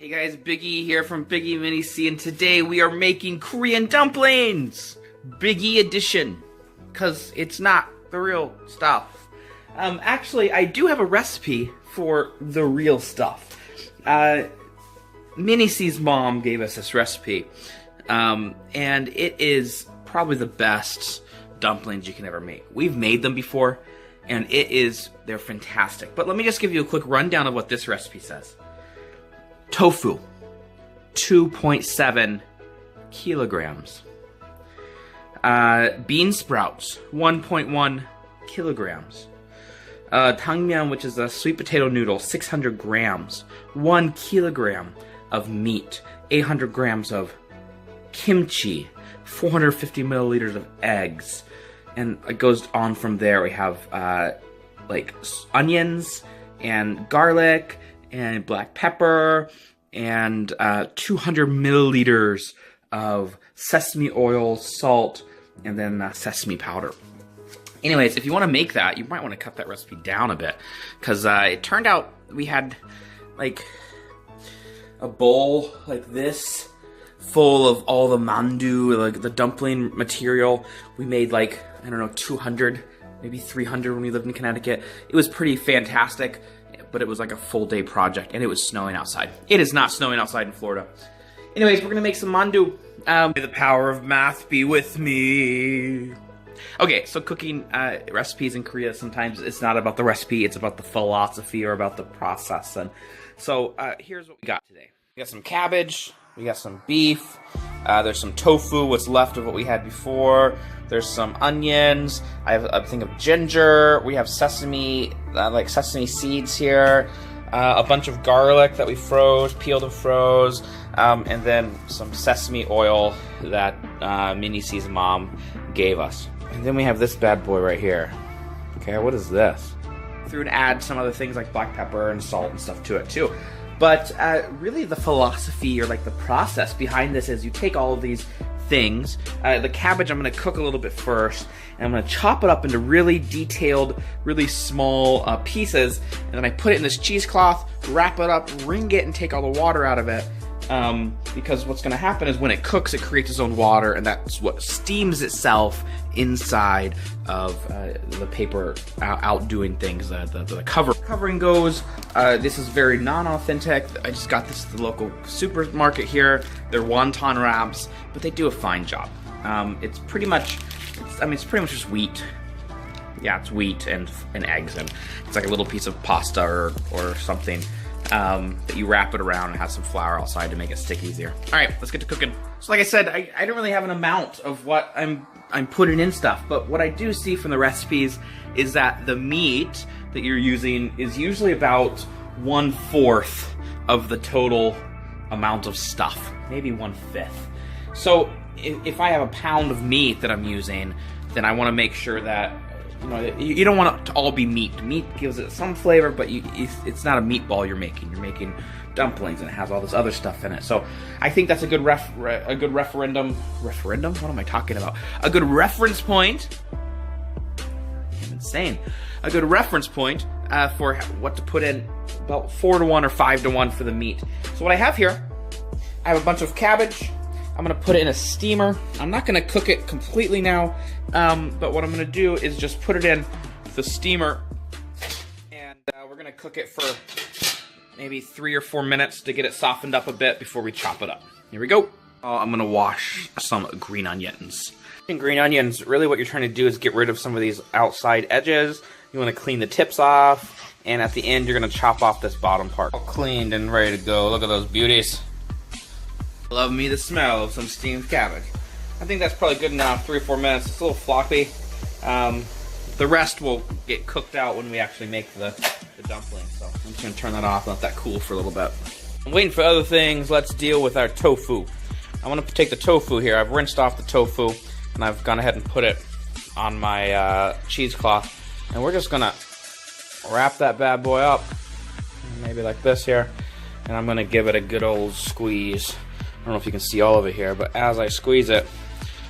Hey guys, Biggie here from Biggie Mini C, and today we are making Korean dumplings! Biggie edition, because it's not the real stuff. Actually, I do have a recipe for the real stuff. Mini C's mom gave us this recipe, and it is probably the best dumplings you can ever make. We've made them before, and they're fantastic. But let me just give you a quick rundown of what this recipe says. Tofu, 2.7 kilograms. Bean sprouts, 1.1 kilograms. Tangmyeon, which is a sweet potato noodle, 600 grams. 1 kilogram of meat. 800 grams of kimchi. 450 milliliters of eggs. And it goes on from there. We have like onions and garlic and black pepper, and 200 milliliters of sesame oil, salt, and then sesame powder. Anyways, if you want to make that, you might want to cut that recipe down a bit, because it turned out we had like a bowl like this full of all the mandu, like the dumpling material. We made like, I don't know, 200, maybe 300 when we lived in Connecticut. It was pretty fantastic. But it was like a full day project, and it was snowing outside. It is not snowing outside in Florida. Anyways, we're gonna make some mandu. May the power of math be with me. Okay, so cooking recipes in Korea, sometimes it's not about the recipe, it's about the philosophy or about the process. And so here's what we got today. We got some cabbage, we got some beef, there's some tofu, what's left of what we had before. There's some onions. I have a thing of ginger. We have sesame, like sesame seeds here. A bunch of garlic that we froze, peeled and froze. And then some sesame oil that Mini C's mom gave us. And then we have this bad boy right here. Okay, what is this? Threw and add some other things like black pepper and salt and stuff to it too. But really the philosophy or like the process behind this is you take all of these things. The cabbage I'm going to cook a little bit first, and I'm going to chop it up into really detailed, really small pieces, and then I put it in this cheesecloth, wrap it up, wring it, and take all the water out of it. Because what's going to happen is when it cooks, it creates its own water, and that's what steams itself inside of the paper outdoing things. The covering goes. This is very non-authentic. I just got this at the local supermarket here. They're wonton wraps, but they do a fine job. It's pretty much just wheat. Yeah, it's wheat and eggs, and it's like a little piece of pasta or something. That you wrap it around and have some flour outside to make it stick easier. Alright, let's get to cooking. So like I said, I don't really have an amount of what I'm putting in stuff, but what I do see from the recipes is that the meat that you're using is usually about 1/4 of the total amount of stuff. Maybe 1/5. So if I have a pound of meat that I'm using, then I want to make sure that you don't want it to all be meat. Meat gives it some flavor, but it's not a meatball you're making. You're making dumplings, and it has all this other stuff in it. So I think that's a good referendum. Referendum? What am I talking about? A good reference point. I'm insane. A good reference point for what to put in. About 4-to-1 or 5-to-1 for the meat. So what I have here, I have a bunch of cabbage. I'm going to put it in a steamer. I'm not going to cook it completely now, but what I'm going to do is just put it in the steamer, and we're going to cook it for maybe 3 or 4 minutes to get it softened up a bit before we chop it up. Here we go. I'm going to wash some green onions. In green onions, really what you're trying to do is get rid of some of these outside edges. You want to clean the tips off, and at the end you're going to chop off this bottom part. All cleaned and ready to go. Look at those beauties. Love me the smell of some steamed cabbage. I think that's probably good enough, 3 or 4 minutes. It's a little floppy. The rest will get cooked out when we actually make the dumplings. So I'm just gonna turn that off and let that cool for a little bit. I'm waiting for other things. Let's deal with our tofu. I want to take the tofu here. I've rinsed off the tofu, and I've gone ahead and put it on my cheesecloth. And we're just gonna wrap that bad boy up, maybe like this here. And I'm gonna give it a good old squeeze. I don't know if you can see all of it here, but as I squeeze it,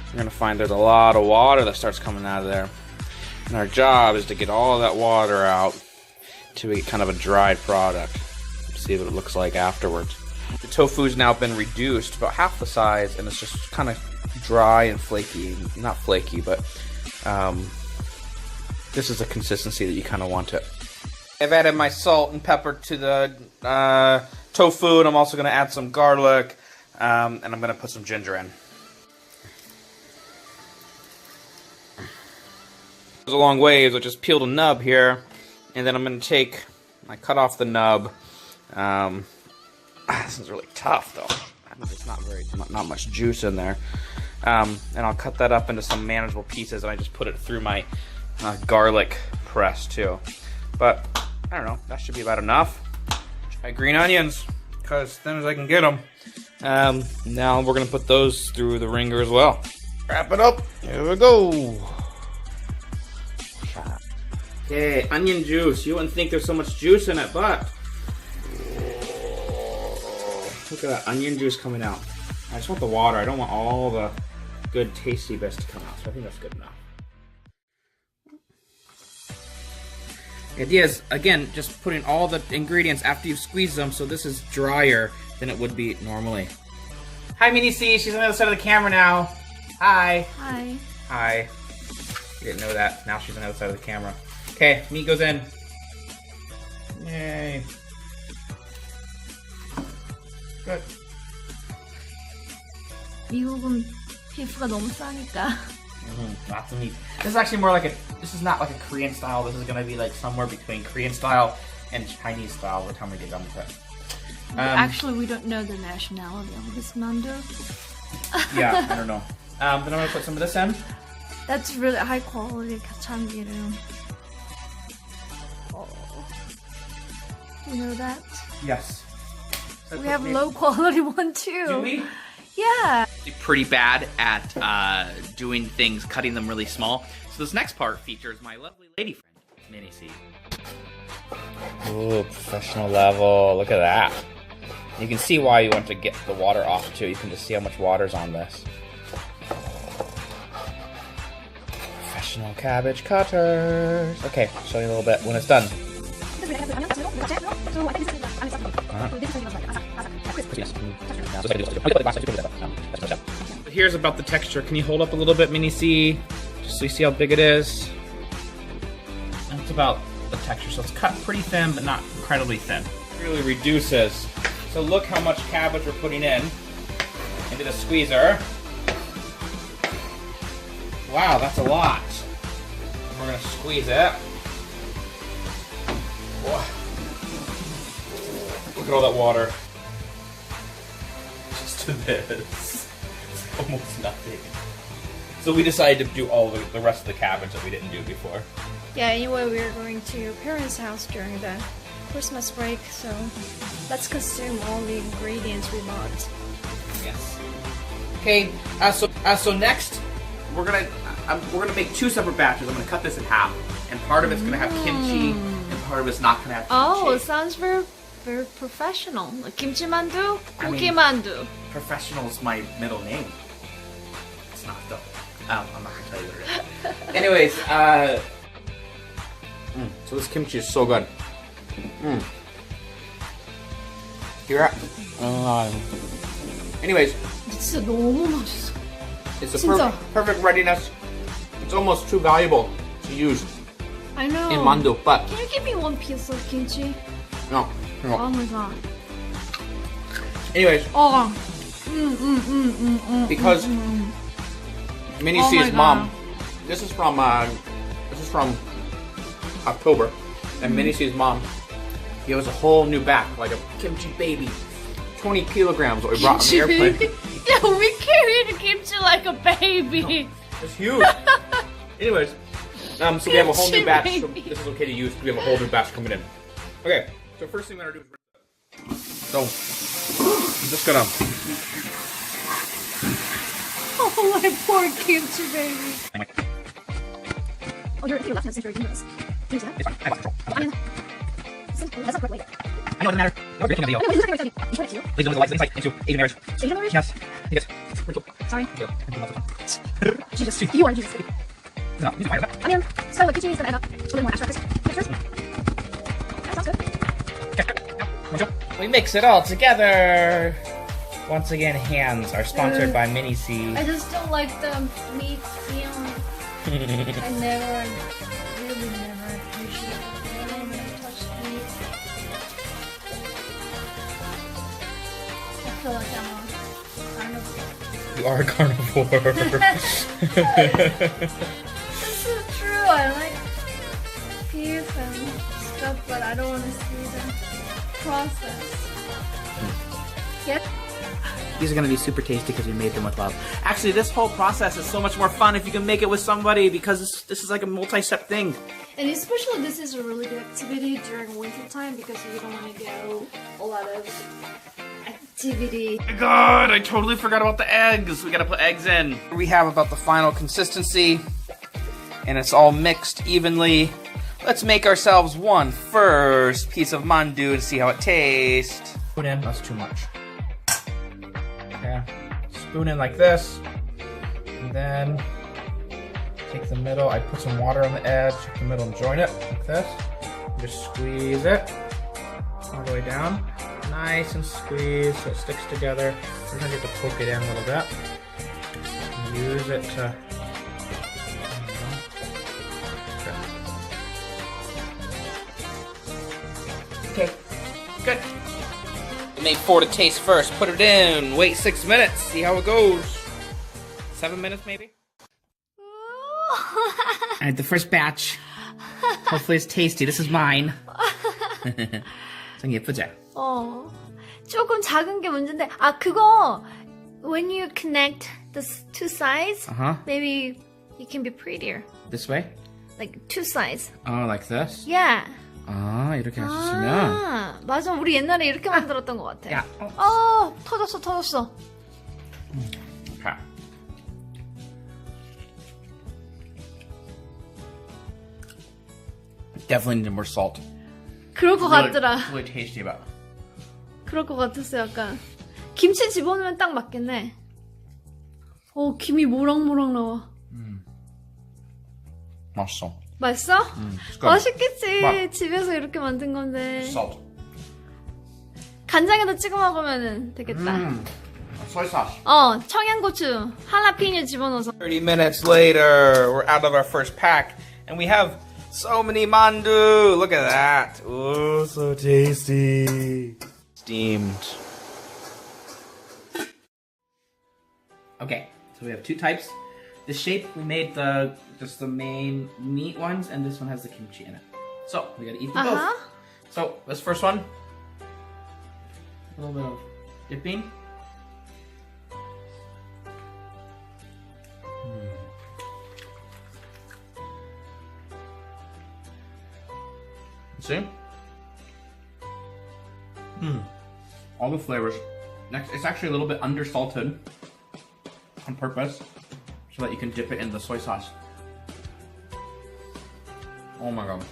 you're going to find there's a lot of water that starts coming out of there. And our job is to get all of that water out to get kind of a dried product. See what it looks like afterwards. The tofu's now been reduced about half the size, and it's just kind of dry and flaky. Not flaky, but this is the consistency that you kind of want it. I've added my salt and pepper to the tofu, and I'm also going to add some garlic, and I'm going to put some ginger in. It goes a long ways. I just peeled a nub here, and then I'm going to I cut off the nub. This is really tough, though. There's not much juice in there. And I'll cut that up into some manageable pieces, and I just put it through my garlic press, too. But, I don't know, that should be about enough. Try green onions, because as thin as I can get them. Now we're going to put those through the ringer as well. Wrap it up. Here we go. Okay, onion juice. You wouldn't think there's so much juice in it, but look at that onion juice coming out. I just want the water. I don't want all the good tasty bits to come out, so I think that's good enough. The idea is, again, just putting all the ingredients after you've squeezed them, so this is drier than it would be normally. Hi, Minnie C. She's on the other side of the camera now. Hi. Hi. Hi. You didn't know that. Now she's on the other side of the camera. Okay, meat goes in. Yay. Good. 미국은 피부가 너무 싸니까. Lots of meat. This is actually more like this is not like a Korean style. This is going to be like somewhere between Korean style and Chinese style by the time we get done with it. Actually, we don't know the nationality of this mandu. Yeah, I don't know. Then I'm going to put some of this in. That's really high quality 참기름. Oh. Do you know that? Yes. We have low quality one too. Do we? Yeah. Pretty bad at doing things, cutting them really small. So this next part features my lovely lady friend, Minnie C. Ooh, professional level. Look at that. You can see why you want to get the water off too. You can just see how much water's on this. Professional cabbage cutters. Okay, I'll show you a little bit when it's done. Here's about the texture. Can you hold up a little bit, Minnie C? Just so you see how big it is. That's about the texture. So it's cut pretty thin, but not incredibly thin. It really reduces. So look how much cabbage we're putting into the squeezer. Wow, that's a lot. We're gonna squeeze it. Whoa. Look at all that water. Just to this. It's almost nothing. So we decided to do all the rest of the cabbage that we didn't do before. Yeah, anyway, we're going to your parents' house during the Christmas break, so let's consume all the ingredients we bought. Yes. Okay, so next we're gonna make two separate batches. I'm gonna cut this in half, and part of it's gonna have kimchi, and part of it's not gonna have kimchi. Oh, it sounds very, very professional. Like Kimchi Mandu, Gogi Mandu. Professional is my middle name. It's not though. I'm not gonna tell you what it is. Anyways, so this kimchi is so good. Here. Anyways. 진짜 너무 맛있어. It's a perfect readiness. It's almost too valuable to use. I know. In mandu, but can you give me one piece of kimchi? No. Oh my god. Anyways. Oh. Because Minnie C's mom. This is from October, and Minnie C's mom gave us a whole new batch, like a kimchi baby, 20 kilograms that we brought on the airplane. Yeah, we carried the kimchi like a baby. No, it's huge. Anyways, so we have a whole new batch. So this is okay to use. We have a whole new batch coming in. Okay, so first thing I'm gonna do is so I'm just gonna. Oh my poor kimchi baby. Oh, you're left hand since you're doing this. It's fine. I lost control. That's not correct way. I know it doesn't matter. You're making a video. Please don't the lights inside into Asian marriage. Asian marriage? Yes. Yes. Sorry. Jesus. You are Jesus. No, you can I mean, so what kimchi is gonna add up a little more extra. That sounds good. Okay. We mix it all together. Once again, hands are sponsored by Mini C. I just don't like the meat feeling. I never, really never appreciate it when I touch meat. I feel like I'm a carnivore. You are a carnivore. This is true. I like beef and stuff, but I don't want to see the process. Yep. These are going to be super tasty because we made them with love. Actually, this whole process is so much more fun if you can make it with somebody because this is like a multi-step thing. And especially this is a really good activity during winter time because you don't want to go a lot of activity. Oh my god, I totally forgot about the eggs. We got to put eggs in. We have about the final consistency and it's all mixed evenly. Let's make ourselves one first piece of mandu and see how it tastes. Put in, that's too much. Okay, spoon in like this, and then take the middle. I put some water on the edge, take the middle and join it like this. Just squeeze it all the way down, nice and squeeze so it sticks together. Sometimes you have to poke it in a little bit. Use it to. Okay, good. We made 4 to taste first. Put it in. Wait 6 minutes. See how it goes. 7 minutes maybe. I had the first batch. Hopefully it's tasty. This is mine. 좀 예쁘지? 조금 작은 게 문제인데 그거 when you connect the two sides, maybe it can be prettier. This way? Like two sides. Oh, like this? Yeah. 이렇게 하셨으면. 맞아. 우리 옛날에 이렇게 만들었던 것 같아. 야. 터졌어. Okay. Definitely need more salt. 그럴 것 같더라. Really tasty about. 그럴 것 같았어 약간. 김치 집어넣으면 딱 맞겠네. 김이 모락모락 나와. 맛있어. 맛있어? 맛있겠지. 맛. 집에서 이렇게 만든 건데. Salt. 간장에다 찍어 먹으면 되겠다. Soy sauce. 청양고추, 할라피뇨 집어넣어서. 30 minutes later, we're out of our first pack, and we have so many mandu. Look at that. Oh, so tasty. Steamed. Okay, so we have 2 types. This shape, we made just the main meat ones, and this one has the kimchi in it. So, we gotta eat them both. So, this first one, a little bit of dipping. See? All the flavors. Next, it's actually a little bit undersalted on purpose so that you can dip it in the soy sauce. Oh my god.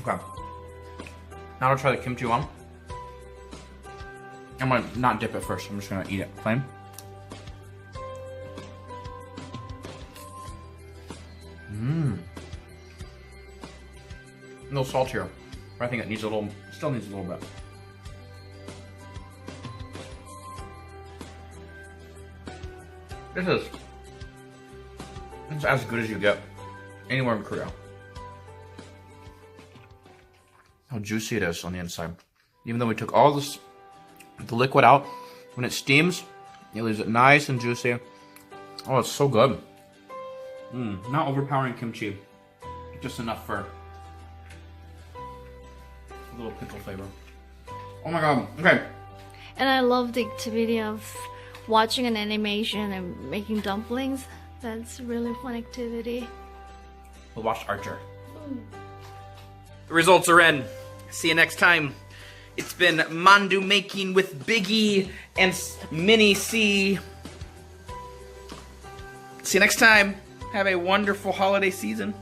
Okay. Now I'll try the kimchi one. I'm gonna not dip it first. I'm just gonna eat it plain. A little saltier, but I think it needs still needs a little bit. It's as good as you get anywhere in Korea. How juicy it is on the inside. Even though we took all the liquid out, when it steams, it leaves it nice and juicy. Oh, it's so good. Not overpowering kimchi, just enough for a little pickle flavor. Oh my god, okay. And I love the activity of watching an animation and making dumplings. That's a really fun activity. We'll watch Archer. The results are in. See you next time. It's been mandu making with Biggie and Mini C. See you next time. Have a wonderful holiday season.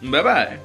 Bye-bye.